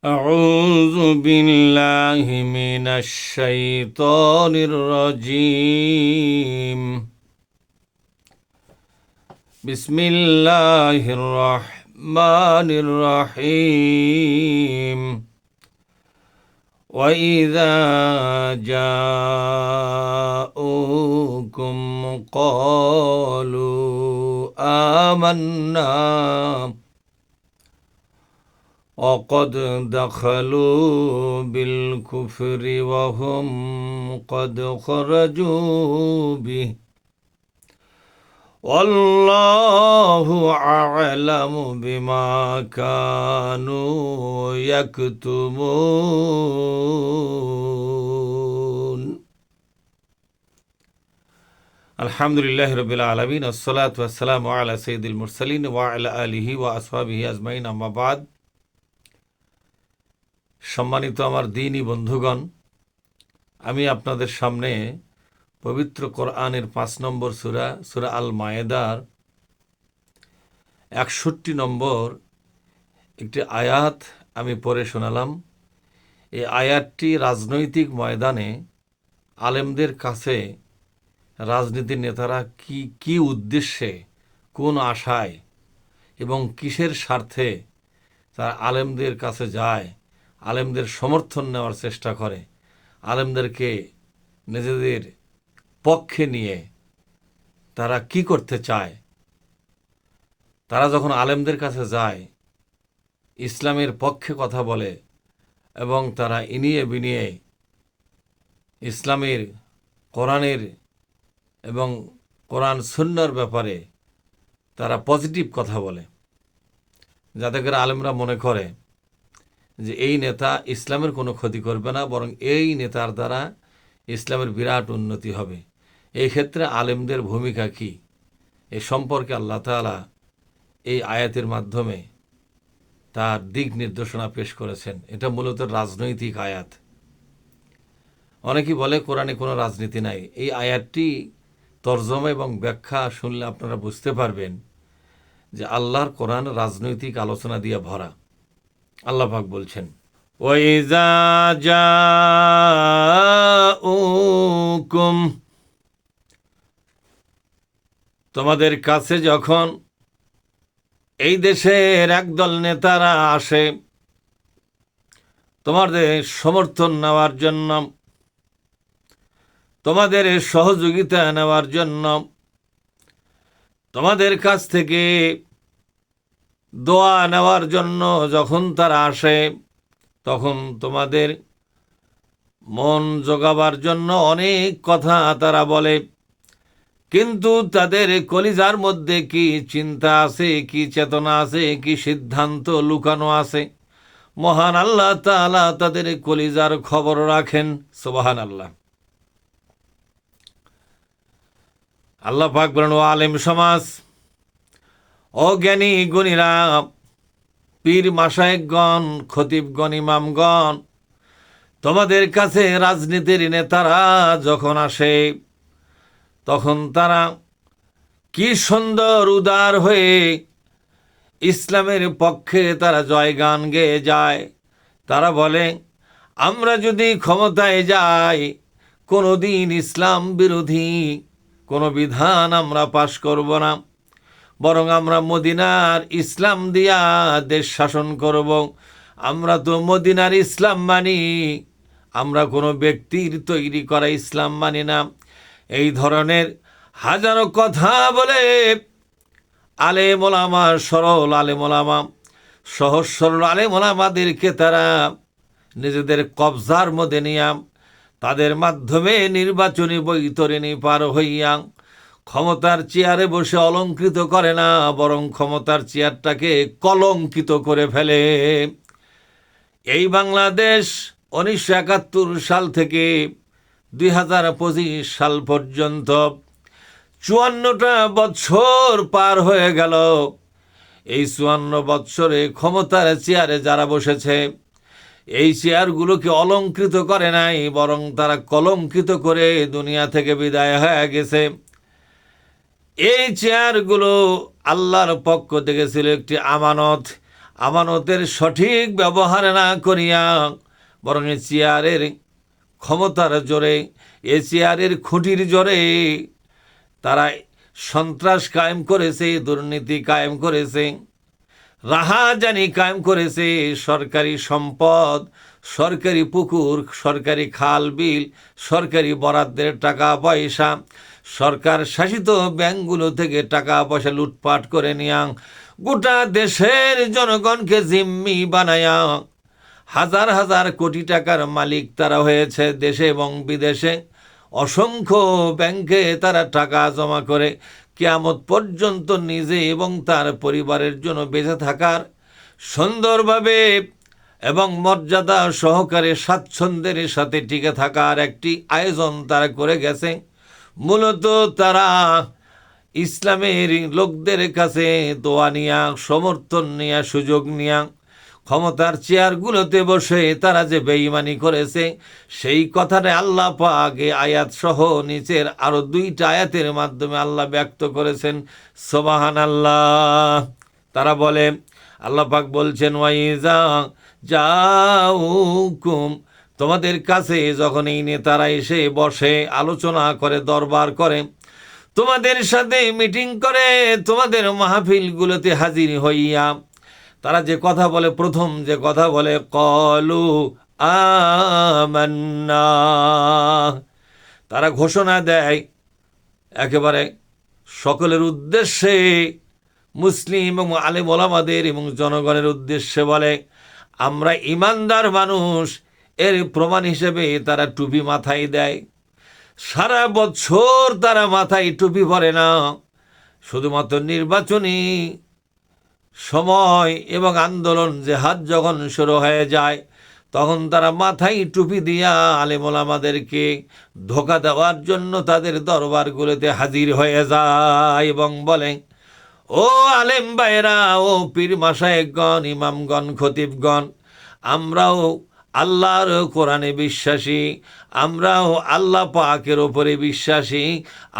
أعوذ بالله من الشيطان الرجيم بسم الله الرحمن الرحيم وإذا جاءوكم قالوا آمنا وقد دخلوا بالكفر وهم قد خرجوا به والله أعلم بما كانوا يكتمون الحمد لله رب العالمين والصلاة والسلام على سيد المرسلين وعلى آله وأصحابه أجمعين أما بعد সম্মানিত আমার দ্বীনী বন্ধুগণ, আমি আপনাদের সামনে পবিত্র কোরআনের 5 নম্বর সূরা আল মায়েদার 61 নম্বর একটি আয়াত আমি পড়ে শোনালাম। এই আয়াতটি রাজনৈতিক ময়দানে আলেমদের কাছে রাজনীতির নেতারা কি উদ্দেশ্যে, কোন আশায় এবং কিসের স্বার্থে তারা আলেমদের কাছে যায়, আলেমদের সমর্থন নেওয়ার চেষ্টা করে, আলেমদেরকে নিজেদের পক্ষে নিয়ে তারা কি করতে চায়। তারা যখন আলেমদের কাছে যায়, ইসলামের পক্ষে কথা বলে এবং তারা ইনিয়ে বিনিয়ে ইসলামের, কোরআনের এবং কোরআন সুন্নাহর ব্যাপারে তারা পজিটিভ কথা বলে, যাতে করে আলেমরা মনে করে যে এই নেতা ইসলামের কোনো ক্ষতি করবে না, বরং এই নেতার দ্বারা ইসলামের বিরাট উন্নতি হবে। এই ক্ষেত্রে আলেমদের ভূমিকা কি, এ সম্পর্কে আল্লাহ তাআলা এই আয়াতের মাধ্যমে তার দিক নির্দেশনা পেশ করেছেন। এটা মূলত রাজনৈতিক আয়াত। অনেকেই বলে কোরআনে কোনো রাজনীতি নাই। এই আয়াতটি তরজমা এবং ব্যাখ্যা শুনলে আপনারা বুঝতে পারবেন যে আল্লাহর কোরআন রাজনৈতিক আলোচনা দিয়ে ভরা। আল্লাহ পাক বলছেন, ওয়াইজা জাউকুম, তোমাদের কাছে যখন এই দেশের একদল নেতারা আসে তোমাদের সমর্থন নেওয়ার জন্য, তোমাদের সহযোগিতা নেওয়ার জন্য, তোমাদের কাছ থেকে দোয়া নেওয়ার জন্য যখন তারা আসে, তখন তোমাদের মন জোগাবার জন্য অনেক কথা তারা বলে, কিন্তু তাদের কলিজার মধ্যে কি চিন্তা আছে, কি চেতনা আছে, কি সিদ্ধান্ত লুকানো আছে, মহান আল্লাহ তাআলা তাদের কলিজার খবর রাখেন। সুবহানাল্লাহ। আল্লাহ পাক বলেন, ও আলেম সমাজ, ও জ্ঞানী গুণীরা, পীর মাশায়েখগণ, খতিবগণ, ইমামগণ, তোমাদের কাছে রাজনীতির নেতারা যখন আসে তখন তারা কি সুন্দর উদার হয়ে ইসলামের পক্ষে তারা জয়গান গেয়ে যায়। তারা বলে, আমরা যদি ক্ষমতায় যাই কোনোদিন ইসলাম বিরোধী কোনো বিধান আমরা পাশ করব না, বরং আমরা মদিনার ইসলাম দিয়া দেশ শাসন করব। আমরা তো মদিনার ইসলাম মানি, আমরা কোনো ব্যক্তির তৈরি করা ইসলাম মানি না। এই ধরনের হাজারো কথা বলে আলেম ওলামা, সরল আলেম ওলামা, সহজ সরল আলেম ওলামাদেরকে তারা নিজেদের কবজার মধ্যে নিয়ে তাদের মাধ্যমে নির্বাচনী বৈতরণী পার হইয়া ক্ষমতার চেয়ারে বসে অলঙ্কৃত করে না, বরং ক্ষমতার চেয়ারটাকে কলঙ্কিত করে ফেলে। এই বাংলাদেশ 1971 সাল থেকে 2025 সাল পর্যন্ত 54টা বছর পার হয়ে গেল। এই 54 বছরে ক্ষমতার চেয়ারে যারা বসেছে, এই চেয়ারগুলোকে অলঙ্কৃত করে নাই, বরং তারা কলঙ্কিত করে দুনিয়া থেকে বিদায় হয়ে গেছে। এই চেয়ারগুলো আল্লাহর পক্ষ থেকে ছিল একটি আমানত। আমানতের সঠিক ব্যবহার না করিয়া বরং চেয়ারের ক্ষমতার জোরে, চেয়ারের খুঁটির জোরে তারা সন্ত্রাস কায়েম করেছে, দুর্নীতি কায়েম করেছে, রাহাজানি কায়েম করেছে। সরকারি সম্পদ, সরকারি পুকুর, সরকারি খাল বিল, সরকারি বরাদ্দের টাকা পয়সা, সরকার শাসিত ব্যাংকগুলো থেকে টাকা পয়সা লুটপাট করে নিয়া গোটা দেশের জনগণকে জিম্মি বানায়া হাজার হাজার কোটি টাকার মালিক তারা হয়েছে দেশে এবং বিদেশে। অসংখ্য ব্যাংকে তারা টাকা জমা করে কিয়ামত পর্যন্ত নিজে এবং তার পরিবারের জন্য বেঁচে থাকার সুন্দরভাবে এবং মর্যাদা সহকারে স্বাচ্ছন্দ্যের সাথে টিকে থাকার একটি আয়োজন তারা করে গেছে। মূলত তারা ইসলামের লোকদের কাছে দোয়া নিয়া, সমর্থন নিয়া, সুযোগ নিয়া ক্ষমতার চেয়ারগুলোতে বসে তারা যে বেঈমানি করেছে সেই কথাটা আল্লাহ পাক আয়াত সহ নিচের আরো 2টা আয়াতের মাধ্যমে আল্লাহ ব্যক্ত করেছেন। সুবহানাল্লাহ। তারা বলে, আল্লাহ পাক বলছেন, ওয়াইজা জাউকুম, তোমাদের কাছে যখন এই নেতারা এসে বসে, আলোচনা করে, দরবার করে, তোমাদের সাথে মিটিং করে, তোমাদের মাহফিলগুলোতে হাজির হইয়া তারা যে কথা বলে, প্রথম যে কথা বলে, কলু আমান্না, তারা ঘোষণা দেয় একেবারে সকলের উদ্দেশ্যে, মুসলিম এবং আলেম ওলামাদের এবং জনগণের উদ্দেশ্যে বলে, আমরা ইমানদার মানুষ। এর প্রমাণ হিসেবে তারা টুপি মাথায় দেয়। সারা বছর তারা মাথায় টুপি পরে না, শুধুমাত্র নির্বাচনী সময় এবং আন্দোলন জেহাদ যখন শুরু হয়ে যায় তখন তারা মাথায় টুপি দিয়া আলেম ওলামাদেরকে ধোঁকা দেওয়ার জন্য তাদের দরবারগুলোতে হাজির হয়ে যায় এবং বলে, ও আলেম ভাইরা, ও পীর মাশায়েখগণ, ইমামগণ, খতিবগণ, আমরাও আল্লাহর কোরআনে বিশ্বাসী, আমরাও আল্লাহ পাকের ওপরে বিশ্বাসী,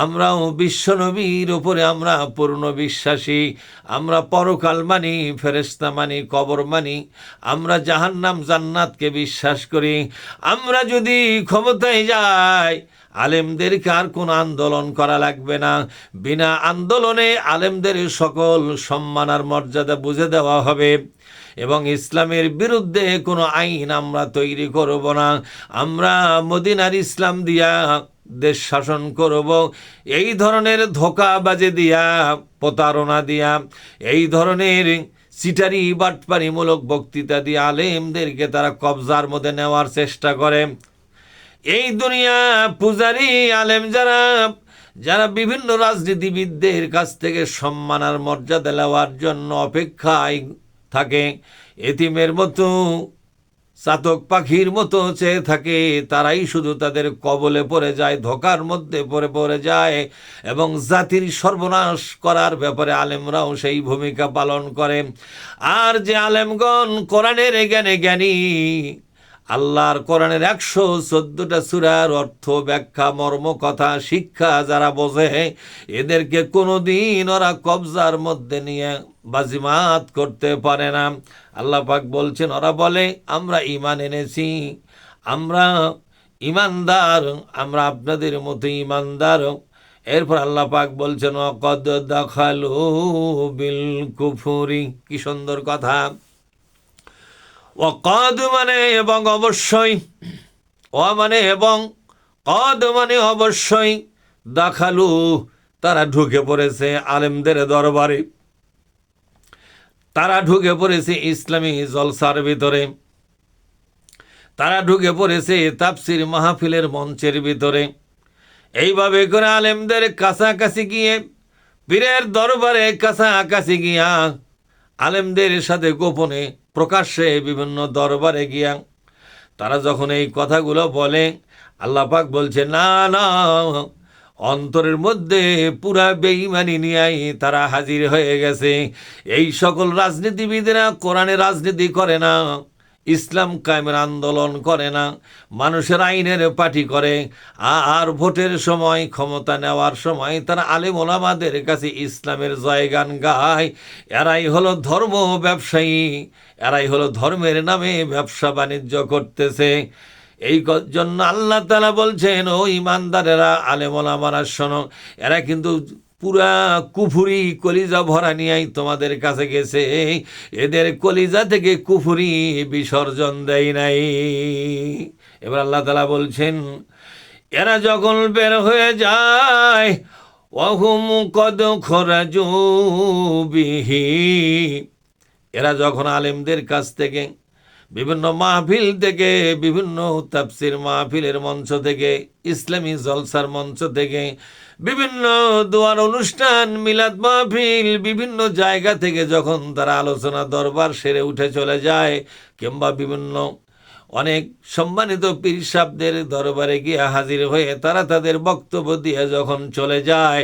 আমরাও বিশ্বনবীর ওপরে আমরা পূর্ণ বিশ্বাসী, আমরা পরকাল মানি, ফেরেশতা মানি, কবর মানি, আমরা জাহান্নাম জান্নাতকে বিশ্বাস করি। আমরা যদি ক্ষমতায় যাই আলেমদেরকে আর কোনো আন্দোলন করা লাগবে না, বিনা আন্দোলনে আলেমদের সকল সম্মান আর মর্যাদা বুঝে দেওয়া হবে এবং ইসলামের বিরুদ্ধে কোনো আইন আমরা তৈরি করব না। আমরা মদিনার ইসলাম দিয়া দেশ শাসন করব। এই ধরনের ধোঁকাবাজি দিয়া, প্রতারণা দিয়া, এই ধরনের চিটারি বাটপারিমূলক বক্তৃতা দিয়ে আলেমদেরকে তারা কবজার মধ্যে নেওয়ার চেষ্টা করে। এই দুনিয়া পূজারি আলেম যারা যারা বিভিন্ন রাজনীতিবিদদের কাছ থেকে সম্মান আর মর্যাদা নেওয়ার জন্য অপেক্ষায় থাকে, এতিমের মতো, চাতক পাখির মতো চেয়ে থাকে, তারাই শুধু তাদের কবলে পড়ে যায়, ধোঁকার মধ্যে পড়ে যায় এবং জাতির সর্বনাশ করার ব্যাপারে আলেমরাও সেই ভূমিকা পালন করে। আর যে আলেমগণ কোরআনের জ্ঞানী, আল্লাহর কোরআনের 114টা সূরার অর্থ, ব্যাখ্যা, মর্ম, কথা, শিক্ষা যারা বোঝে, এদেরকে কোনোদিন ওরা কবজার মধ্যে নিয়ে বাজিমাত করতে পারে না। আল্লাহ পাক বলছেন, ওরা বলে আমরা ঈমান এনেছি, আমরা ঈমানদার, আমরা আপনাদের মতো ঈমানদার। এরপর আল্লাহ পাক বলছেন, ওয়াকাদ দাখালু বিল কুফরি। কি সুন্দর কথা! ওয়াকাদ মানে এবং অবশ্যই, ওয়া মানে এবং, কদ মানে অবশ্যই, দাখালু তারা ঢুকে পড়েছে আলেমদের দরবারে, তারা ঢুকে পড়েছে ইসলামী জলসার ভিতরে, তারা ঢুকে পড়েছে তাফসির মাহফিলের মঞ্চের ভিতরে। এইভাবে করে আলেমদের কাছাকাছি গিয়ে, পীরের দরবারে কাছাকাছি গিয়া, আলেমদের সাথে গোপনে প্রকাশ্যে বিভিন্ন দরবারে গিয়া তারা যখন এই কথাগুলো বলে, আল্লাহ পাক বলছে, না না, অন্তরের মধ্যে পুরা বেঈমানি নিয়েই তারা হাজির হয়ে গেছে। এই সকল রাজনীতিবিদেরা কোরআনে রাজনীতি করে না, ইসলাম কায়েমের আন্দোলন করে না, মানুষের আইনের পার্টি করে, আর ভোটের সময়, ক্ষমতা নেওয়ার সময় তারা আলেম ওলামাদের কাছে ইসলামের জয়গান গায়। এরাই হলো ধর্ম ব্যবসায়ী, এরাই হলো ধর্মের নামে ব্যবসা বাণিজ্য করতেছে। এই জন্য আল্লাহ তাআলা বলছেন, ও ইমানদারেরা, আলেম ওলামারা শোনো, এরা কিন্তু পুরা কুফুরি কলিজা ভরা নিয়েই তোমাদের কাছে গেছে, এদের কলিজা থেকে কুফুরি বিসর্জন দেয় নাই। এবার আল্লাহ তাআলা বলছেন, এরা যখন বের হয়ে যায়, ওয়াহুম কদ খরাজু বিহি, এরা যখন আলেমদের কাছ থেকে, বিভিন্ন মাহফিল থেকে, বিভিন্ন তাফসির মাহফিলের মঞ্চ থেকে, ইসলামী জলসার মঞ্চ থেকে, বিভিন্ন দোয়ার অনুষ্ঠান, মিলাদ মাহফিল, বিভিন্ন জায়গা থেকে যখন তারা আলোচনা দরবার সেরে উঠে চলে যায়, কিংবা বিভিন্ন অনেক সম্মানিত পীর সাহেবদের দরবারে গিয়ে হাজির হয়ে তারা তাদের বক্তব্য দিয়ে যখন চলে যায়,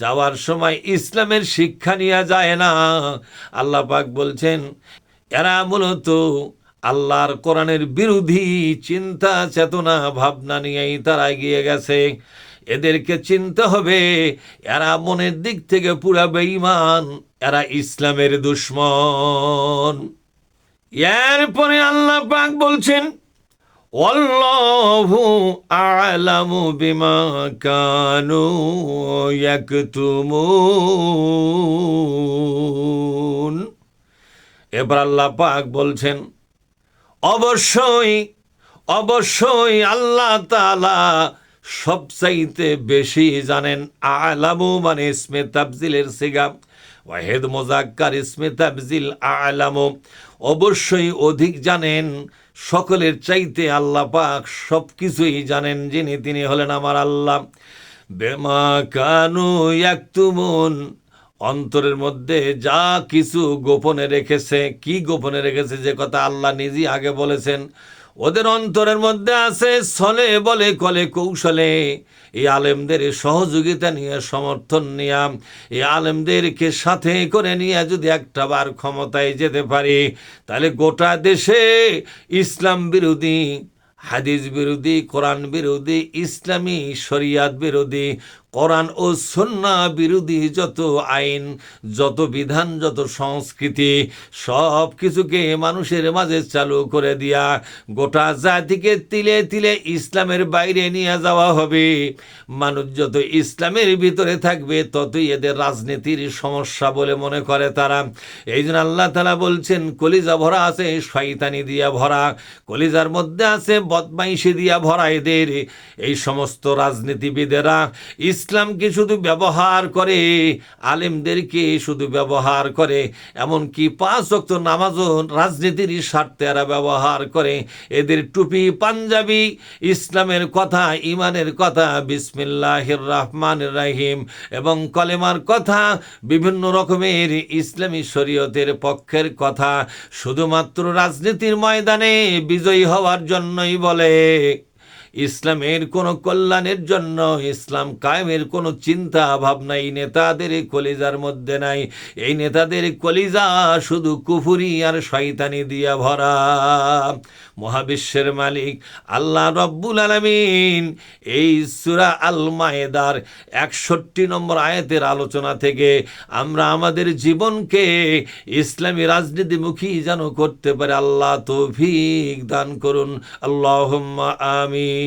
যাওয়ার সময় ইসলামের শিক্ষা নিয়ে যায় না। আল্লাহ পাক বলছেন, এরা মূলত আল্লাহর কোরআনের বিরোধী চিন্তা চেতনা ভাবনা নিয়েই তারা এগিয়ে গেছে। এদেরকে চিনতে হবে, এরা মনের দিক থেকে পুরা বেঈমান, এরা ইসলামের দুশমন। এরপরে আল্লাহ পাক বলছেন, আল্লাহু আ'লামু বিমা কানু ইয়াকতুমুন। এবার আল্লাহ পাক বলছেন, অবশ্যই অবশ্যই আল্লাহ তাআলা সবচাইতে বেশি জানেন। আ'লামু মানে ইসমে তাফজিলের সিগা, ওয়াহিদ মুযাক্কার ইসমে তাফজিল আ'লামু, অবশ্যই অধিক জানেন, সকলের চাইতে আল্লাহ পাক সব কিছুই জানেন যিনি, তিনি হলেন আমার আল্লাহ। বিমা কানু ইয়াকতুমুন, অন্তরের মধ্যে যা কিছু গোপনে রেখেছে। কি গোপনে রেখেছে? যে কথা আল্লাহ নিজেই আগে বলেছেন, ওদের অন্তরের মধ্যে আছে ছলে বলে কলে কৌশলে এই আলেমদের সহযোগিতা নিয়ে, সমর্থন নিয়ে, এই আলেমদেরকে সাথে করে নিয়ে যদি একটা বার ক্ষমতায় যেতে পারি, তাহলে গোটা দেশে ইসলাম বিরোধী, হাদিস বিরোধী, কোরআন বিরোধী, ইসলামী শরিয়াত বিরোধী, কোরআন ও সুন্নাহ বিরোধী যত আইন, যত বিধান, যত সংস্কৃতি, সব কিছুকে মানুষের মাঝে চালু করে দিয়া গোটা জাতিকে তিলে তিলে ইসলামের বাইরে নিয়ে যাওয়া হবে। মানুষ যত ইসলামের ভিতরে থাকবে, ততই এদের রাজনীতির সমস্যা বলে মনে করে তারা। এই জন্য আল্লাহ তাআলা বলছেন, কলিজা ভরা আছে শয়তানি দিয়া ভরা, কলিজার মধ্যে আছে বদমাইশি দিয়া ভরা এদের। এই সমস্ত রাজনীতিবিদেরা ইসলামকে শুধু ব্যবহার করে, আলেমদেরকে শুধু ব্যবহার করে, এমনকি 5 ওয়াক্ত নামাজও রাজনীতির স্বার্থে এরা ব্যবহার করে। এদের টুপি, পাঞ্জাবি, ইসলামের কথা, ইমানের কথা, বিসমিল্লাহির রহমানির রহিম এবং কলেমার কথা, বিভিন্ন রকমের ইসলামী শরীয়তের পক্ষের কথা শুধুমাত্র রাজনীতির ময়দানে বিজয়ী হওয়ার জন্যই বলে। ইসলামের কোনো কল্যাণের জন্য, ইসলাম কায়েমের কোনো চিন্তা ভাবনা এই নেতাদের কলিজার মধ্যে নাই। এই নেতাদের কলিজা শুধু কুফরি আর শয়তানি দিয়া ভরা। মহাবিশ্বের মালিক আল্লাহ রব্বুল আলামিন এই সূরা আল মায়েদার 61 নম্বর আয়াতের আলোচনা থেকে আমরা আমাদের জীবনকে ইসলামী রাজনীতিমুখী যেন করতে পারে আল্লাহ তৌফিক দান করুন। আল্লাহুম্মা আমিন।